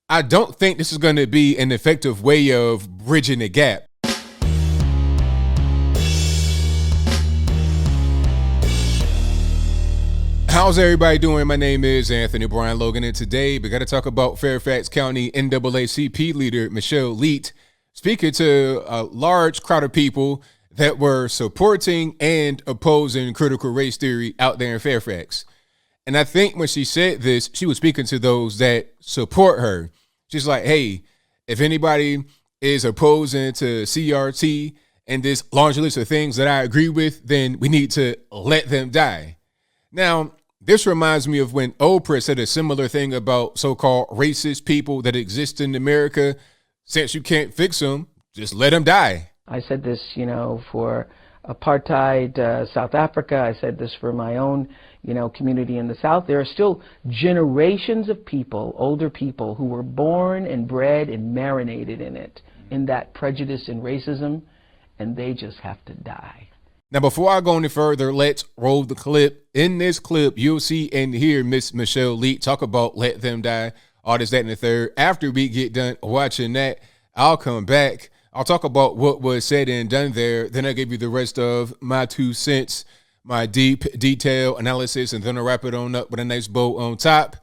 I don't think this is going to be an effective way of bridging the gap. How's everybody doing? My name is Anthony Brian Logan, and today we got to talk about Fairfax County NAACP leader Michelle Leet speaking to a large crowd of people that were supporting and opposing critical race theory out there in Fairfax. And I think when she said this, she was speaking to those that support her. She's like, hey, if anybody is opposing to CRT and this laundry list of things that I agree with, then we need to let them die. Now, this reminds me of when Oprah said a similar thing about so-called racist people that exist in America. Since you can't fix them, just let them die. I said this, for apartheid South Africa. I said this for my own, community in the South. There are still generations of people, older people, who were born and bred and marinated in that prejudice and racism, and they just have to die. Now, before I go any further, let's roll the clip. In this clip, you'll see and hear Miss Michelle Leet talk about let them die, all this, that, and the third. After we get done watching that, I'll come back. I'll talk about what was said and done there. Then I'll give you the rest of my 2 cents, my deep detail analysis, and then I'll wrap it on up with a nice bow on top.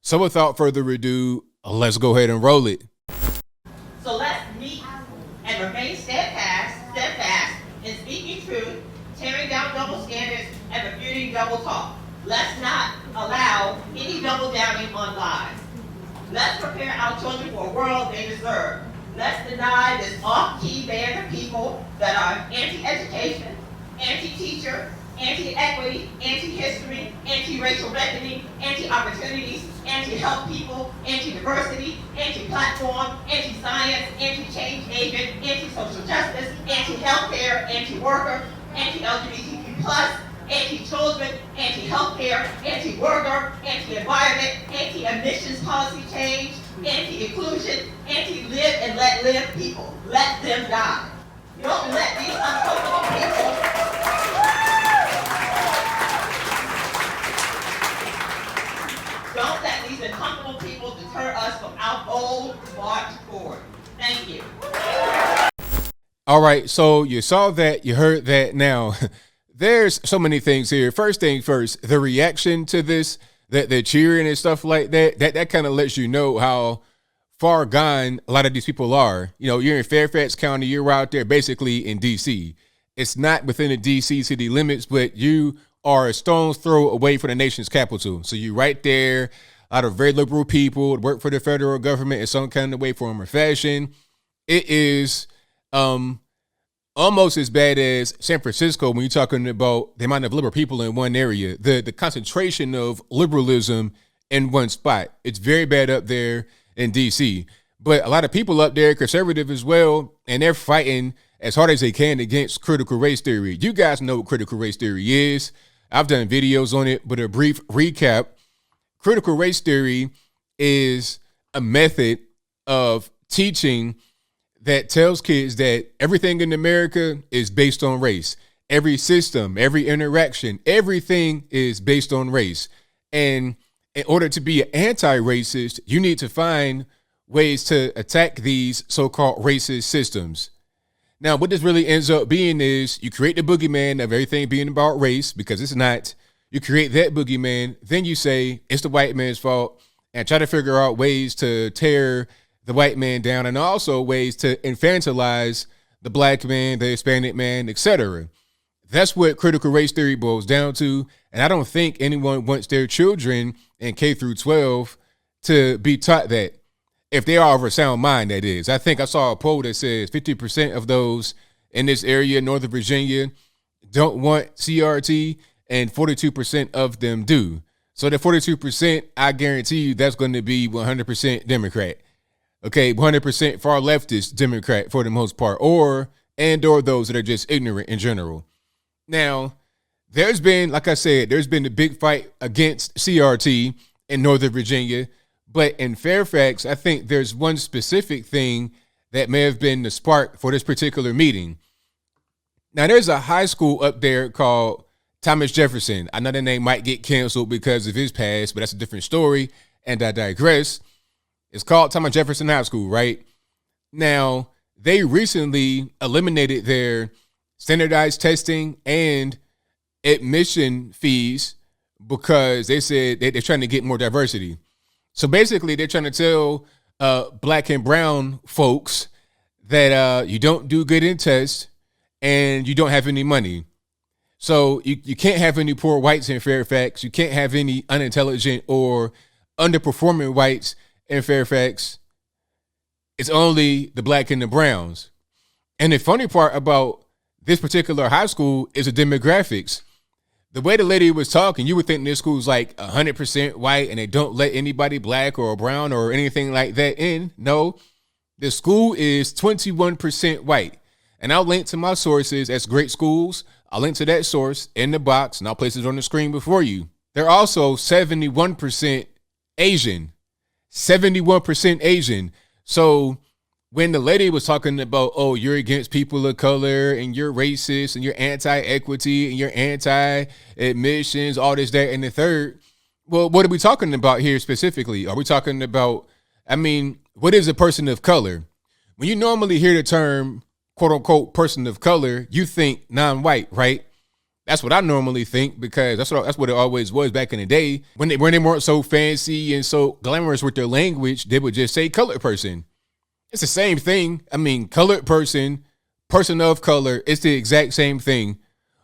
So without further ado, let's go ahead and roll it. So let's meet and remain steadfast in speaking truth, tearing down double standards, and refuting double talk. Let's not allow any double downing on lies. Let's prepare our children for a world they deserve. Let's deny this off-key band of people that are anti-education, anti-teacher, anti-equity, anti-history, anti-racial reckoning, anti-opportunities, anti-help people, anti-diversity, anti-platform, anti-science, anti-change agent, anti-social justice, anti-healthcare, anti-worker, anti-LGBTQ+, anti-children, anti-healthcare, anti-worker, anti-environment, anti-emissions policy change, anti-inclusion, anti-live and let live people. Let them die. You don't let these uncomfortable people deter us from our bold march forward. Thank you. All right, so you saw that, you heard that. Now, there's so many things here. First thing first, the reaction to this, that they're cheering and stuff like that kind of lets you know how far gone a lot of these people are. You're in Fairfax County, you're out there basically in D.C. It's not within the D.C. city limits, but you are a stone's throw away from the nation's capital. So you're right there. A lot of very liberal people work for the federal government in some kind of way, form, or fashion. It is almost as bad as San Francisco when you're talking about the amount of liberal people in one area, the concentration of liberalism in one spot. It's very bad up there in D.C. But a lot of people up there, conservative as well, and they're fighting as hard as they can against critical race theory. You guys know what critical race theory is. I've done videos on it, but a brief recap. Critical race theory is a method of teaching that tells kids that everything in America is based on race. Every system, every interaction, everything is based on race. And in order to be an anti-racist, you need to find ways to attack these so-called racist systems. Now, what this really ends up being is you create the boogeyman of everything being about race, because it's not. You create that boogeyman, then you say it's the white man's fault, and try to figure out ways to tear the white man down, and also ways to infantilize the black man, the Hispanic man, etc. That's what critical race theory boils down to, and I don't think anyone wants their children in K through 12 to be taught that. If they are of a sound mind, that is. I think I saw a poll that says 50% of those in this area, Northern Virginia, don't want CRT, and 42% of them do. So the 42%, I guarantee you that's going to be 100% Democrat. Okay, 100% far leftist Democrat for the most part, or those that are just ignorant in general. Now, there's been, like I said, there's been a big fight against CRT in Northern Virginia, but in Fairfax, I think there's one specific thing that may have been the spark for this particular meeting. Now, there's a high school up there called Thomas Jefferson. I know the name might get canceled because of his past, but that's a different story, and I digress. It's called Thomas Jefferson High School, right? Now, they recently eliminated their standardized testing and admission fees because they said they're trying to get more diversity. So basically, they're trying to tell black and brown folks that you don't do good in tests and you don't have any money. So you can't have any poor whites in Fairfax. You can't have any unintelligent or underperforming whites in Fairfax. It's only the black and the browns. And the funny part about this particular high school is the demographics. The way the lady was talking, you would think this school's like 100% white and they don't let anybody black or brown or anything like that in. No, the school is 21% white. And I'll link to my sources as great schools. I'll link to that source in the box and I'll place it on the screen before you. They're also 71% Asian. 71% Asian. So when the lady was talking about, oh, you're against people of color and you're racist and you're anti-equity and you're anti-admissions, all this, that, and the third. Well, what are we talking about here specifically? Are we talking about, what is a person of color? When you normally hear the term, quote unquote, person of color, you think non-white, right? That's what I normally think because that's what it always was back in the day. When they weren't so fancy and so glamorous with their language, they would just say colored person. It's the same thing. Colored person, person of color, it's the exact same thing.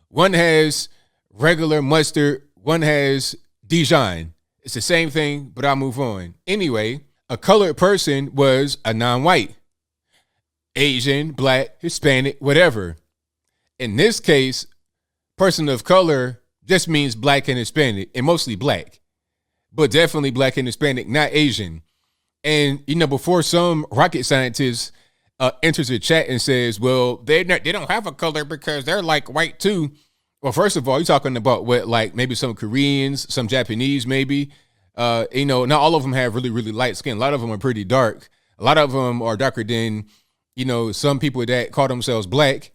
One has regular mustard, one has Dijon. It's the same thing, but I'll move on. Anyway, a colored person was a non-white. Asian, black, Hispanic, whatever. In this case, person of color just means black and Hispanic, and mostly black, but definitely black and Hispanic, not Asian. And, before some rocket scientist enters the chat and says, well, they don't have a color because they're like white too. Well, first of all, you're talking about what, like maybe some Koreans, some Japanese, maybe, not all of them have really, really light skin. A lot of them are pretty dark. A lot of them are darker than, some people that call themselves black.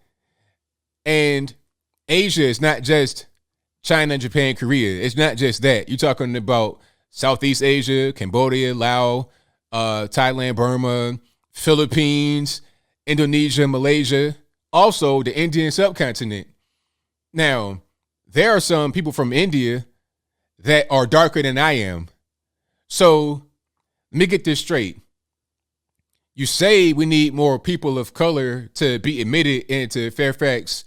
And Asia is not just China, Japan, Korea. It's not just that. You're talking about Southeast Asia, Cambodia, Laos, Thailand, Burma, Philippines, Indonesia, Malaysia, also the Indian subcontinent. Now, there are some people from India that are darker than I am. So let me get this straight. You say we need more people of color to be admitted into Fairfax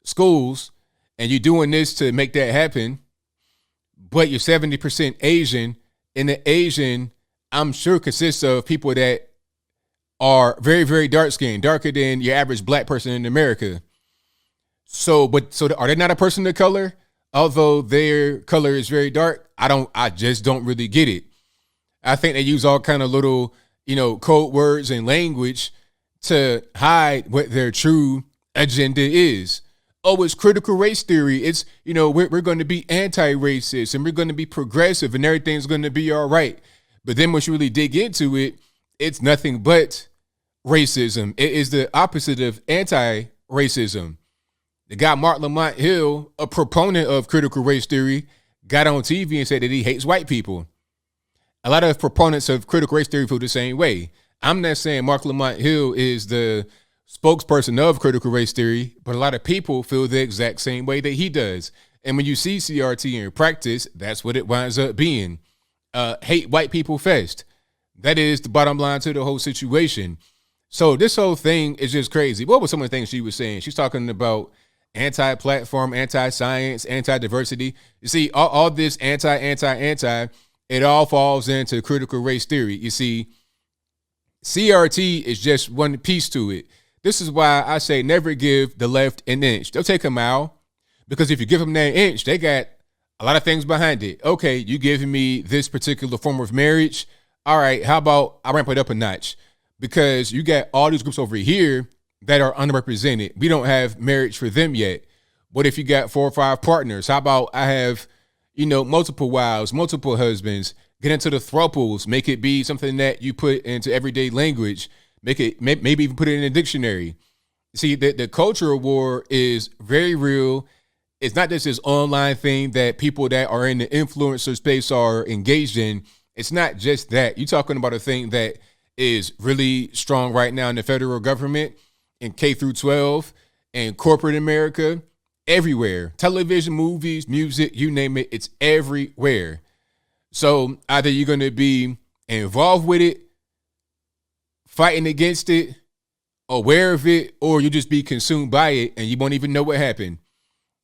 schools, and you're doing this to make that happen, but you're 70% Asian, and the Asian, I'm sure, consists of people that are very, very dark skinned, darker than your average black person in America. So are they not a person of color? Although their color is very dark, I just don't really get it. I think they use all kind of little, code words and language to hide what their true agenda is. Oh, it's critical race theory. It's, we're going to be anti-racist and we're going to be progressive and everything's going to be all right. But then once you really dig into it, it's nothing but racism. It is the opposite of anti-racism. The guy, Mark Lamont Hill, a proponent of critical race theory, got on TV and said that he hates white people. A lot of proponents of critical race theory feel the same way. I'm not saying Mark Lamont Hill is the spokesperson of critical race theory, but a lot of people feel the exact same way that he does. And when you see CRT in practice, that's what it winds up being. Hate white people fest. That is the bottom line to the whole situation. So this whole thing is just crazy. What were some of the things she was saying? She's talking about anti-platform, anti-science, anti-diversity. You see, all this anti, it all falls into critical race theory. You see, CRT is just one piece to it. This is why I say never give the left an inch. They'll take a mile, because if you give them that inch, they got a lot of things behind it. Okay, you giving me this particular form of marriage. All right, how about I ramp it up a notch? Because you got all these groups over here that are underrepresented. We don't have marriage for them yet. What if you got 4 or 5 partners? How about I have, multiple wives, multiple husbands, get into the thruples, make it be something that you put into everyday language, make it, maybe even put it in a dictionary. See, the cultural war is very real. It's not just this online thing that people that are in the influencer space are engaged in. It's not just that. You're talking about a thing that is really strong right now in the federal government, in K through 12, and corporate America, everywhere. Television, movies, music, you name it, it's everywhere. So either you're going to be involved with it, fighting against it, aware of it, or you just be consumed by it and you won't even know what happened.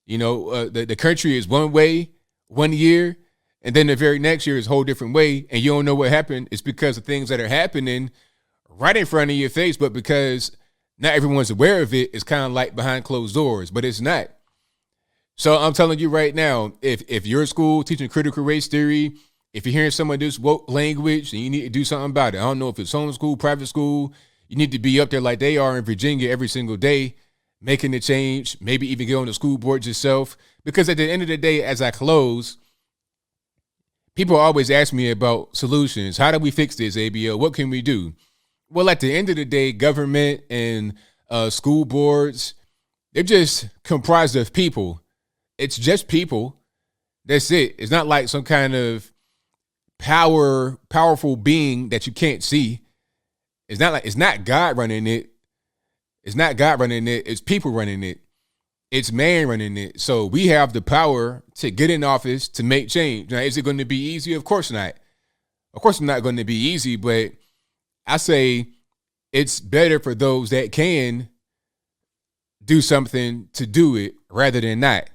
You know, the country is one way, 1 year, and then the very next year is a whole different way, and you don't know what happened. It's because of things that are happening right in front of your face, but because not everyone's aware of it, it's kind of like behind closed doors, but it's not. So I'm telling you right now, if you're in school teaching critical race theory, if you're hearing someone do woke language, and you need to do something about it. I don't know if it's homeschool, private school, you need to be up there like they are in Virginia every single day, making the change, maybe even get on the school board yourself. Because at the end of the day, as I close, people always ask me about solutions. How do we fix this, ABL? What can we do? Well, at the end of the day, government and school boards, they're just comprised of people. It's just people. That's it. It's not like some kind of powerful being that you can't see. It's not God running it. It's not God running it. It's people running it. It's man running it. So we have the power to get in office to make change. Now, is it going to be easy? Of course not. Of course, it's not going to be easy, but I say it's better for those that can do something to do it rather than not.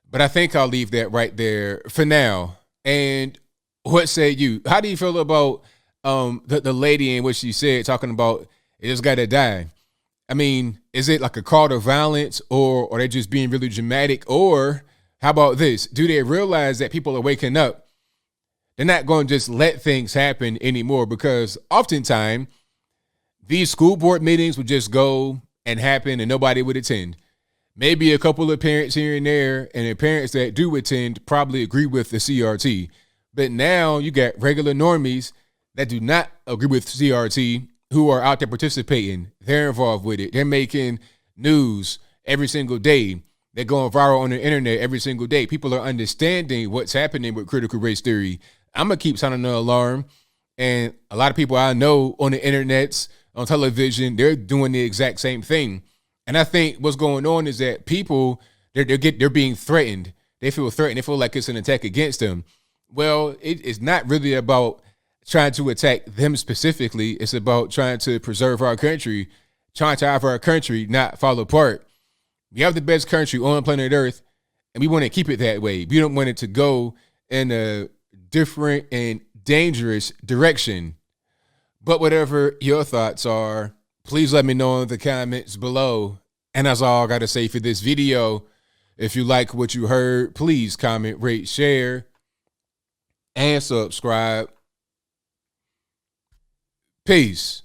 But I think I'll leave that right there for now. And what say you? How do you feel about the lady and what she said, talking about it just got to die? I mean, is it like a call to violence, or are they just being really dramatic? Or how about this? Do they realize that people are waking up? They're not going to just let things happen anymore, because oftentimes these school board meetings would just go and happen and nobody would attend. Maybe a couple of parents here and there, and the parents that do attend probably agree with the CRT. But now you got regular normies that do not agree with CRT who are out there participating. They're involved with it. They're making news every single day. They're going viral on the internet every single day. People are understanding what's happening with critical race theory. I'm going to keep sounding the alarm. And a lot of people I know on the internets, on television, they're doing the exact same thing. And I think what's going on is that people, they're being threatened. They feel threatened. They feel like it's an attack against them. Well, it's not really about trying to attack them specifically. It's about trying to preserve our country, trying to have our country not fall apart. We have the best country on planet Earth, and we want to keep it that way. We don't want it to go in a different and dangerous direction. But whatever your thoughts are, please let me know in the comments below. And that's all I got to say for this video. If you like what you heard, please comment, rate, share, and subscribe. Peace.